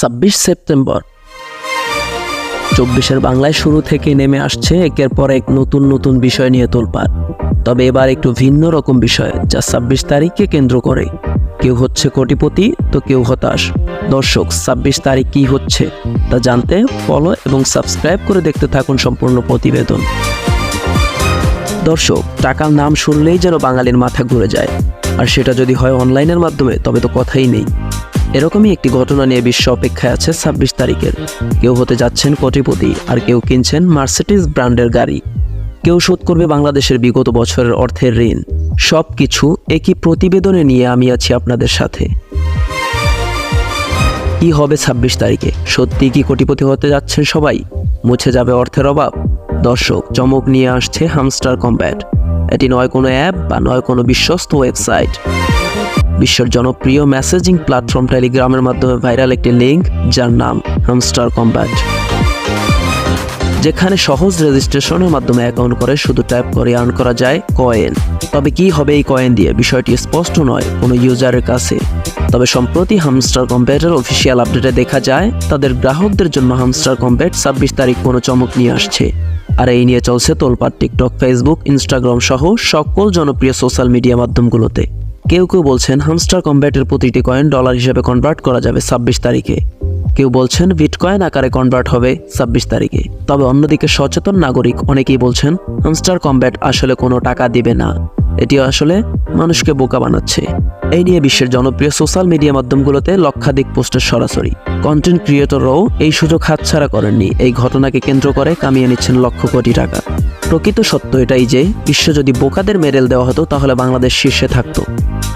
26 September 24-এর বাংলায় শুরু থেকে নেমে আসছে একের পর এক নতুন নতুন বিষয় নিয়ে তোলপাড়। তবে এবার একটু ভিন্ন রকম বিষয়, যা 26 তারিখকে কেন্দ্র করে। কেউ হচ্ছে কোটিপতি তো কেউ হতাশ। দর্শক, 26 তারিখ কি হচ্ছে তা জানতে ফলো এবং সাবস্ক্রাইব করে দেখতে থাকুন সম্পূর্ণ প্রতিবেদন। দর্শক, টাকার নাম শুনলেই যেন বাঙালির মাথা ঘুরে যায়, আর সেটা যদি হয় অনলাইনের মাধ্যমে তবে তো কথাই নেই। এরকমই একটি ঘটনা নিয়ে বিশ্ব অপেক্ষায় আছে 26 তারিখের। কেউ হতে যাচ্ছেন কোটিপতি, আর কেউ কিনছেন মার্সিডিজ ব্র্যান্ডের গাড়ি। কেউ শোধ করবে বাংলাদেশের বিগত বছরের অর্থের ঋণ। সব কিছু একই প্রতিবেদনে নিয়ে আমি আছি আপনাদের সাথে। কি হবে 26 তারিখে? সত্যি কি কোটিপতি হতে যাচ্ছেন সবাই? মুছে যাবে অর্থের অভাব? দর্শক, চমক নিয়ে আসছে হামস্টার কম্ব্যাট। এটি নয় কোনো অ্যাপ বা নয় কোনো বিশ্বস্ত ওয়েবসাইট। বিশ্বের জনপ্রিয় মেসেজিং প্ল্যাটফর্ম টেলিগ্রামের মাধ্যমে ভাইরাল একটি লিঙ্ক, যার নাম হামস্টার কম্ব্যাট, যেখানে সহজ রেজিস্ট্রেশনের মাধ্যমে অ্যাকাউন্ট করে শুধু ট্যাপ করে আর্ন করা যায় কয়েন। তবে কি হবে এই কয়েন দিয়ে, বিষয়টি স্পষ্ট নয় কোনো ইউজারের কাছে। তবে সম্প্রতি হামস্টার কম্ব্যাটের অফিসিয়াল আপডেটে দেখা যায় তাদের গ্রাহকদের জন্য হামস্টার কম্ব্যাট 26 তারিখ কোনো চমক নিয়ে আসছে। আর এই নিয়ে চলছে তোলপাড় টিকটক, ফেসবুক, ইনস্টাগ্রাম সহ সকল জনপ্রিয় সোশ্যাল মিডিয়া মাধ্যমগুলোতে। কেউ কেউ বলছেন হামস্টার কম্ব্যাটের প্রতিটি কয়েন ডলার হিসেবে কনভার্ট করা যাবে 26 তারিখে। কেউ বলছেন বিটকয়েন আকারে কনভার্ট হবে 26 তারিখে। তবে অন্যদিকে সচেতন নাগরিক অনেকেই বলছেন হামস্টার কম্ব্যাট আসলে কোনো টাকা দিবে না, এটি আসলে মানুষকে বোকা বানাচ্ছে। এই নিয়ে বিশ্বের জনপ্রিয় সোশ্যাল মিডিয়া মাধ্যমগুলোতে লক্ষাধিক পোস্টের সরাসরি। কন্টেন্ট ক্রিয়েটররাও এই সুযোগ হাতছাড়া করেননি। এই ঘটনাকে কেন্দ্র করে কামিয়ে নিচ্ছেন লক্ষ কোটি টাকা। প্রকৃত সত্য এটাই যে বিশ্ব যদি বোকাদের মেডেল দেওয়া হতো তাহলে বাংলাদেশ শীর্ষে থাকতো।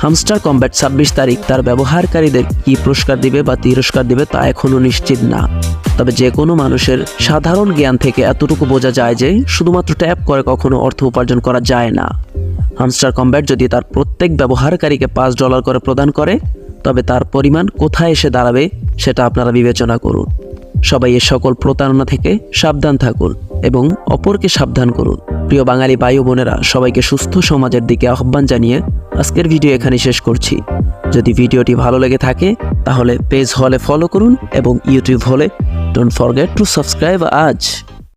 হামস্টার কম্ব্যাট 26 তারিখ তার ব্যবহারকারীদের কি পুরস্কার দিবে বা তিরস্কার দিবে তা এখনও নিশ্চিত না। তবে যে কোনো মানুষের সাধারণ জ্ঞান থেকে এতটুকু বোঝা যায় যে শুধুমাত্র ট্যাপ করে কখনো অর্থ উপার্জন করা যায় না। হামস্টার কম্ব্যাট যদি তার প্রত্যেক ব্যবহারকারীকে $5 করে প্রদান করে তবে তার পরিমাণ কোথায় এসে দাঁড়াবে সেটা আপনারা বিবেচনা করুন। সবাই এ সকল প্রতারণা থেকে সাবধান থাকুন এবং অপরকে সাবধান করুন। প্রিয় বাঙালি ভাই ও বোনেরা, সবাইকে সুস্থ সমাজের দিকে আহ্বান জানিয়ে আজকের ভিডিও এখানে শেষ করছি। যদি ভিডিওটি ভালো লেগে থাকে তাহলে পেজ হলে ফলো করুন এবং ইউটিউব হলে ডোন্ট ফরগেট টু সাবস্ক্রাইব আজ।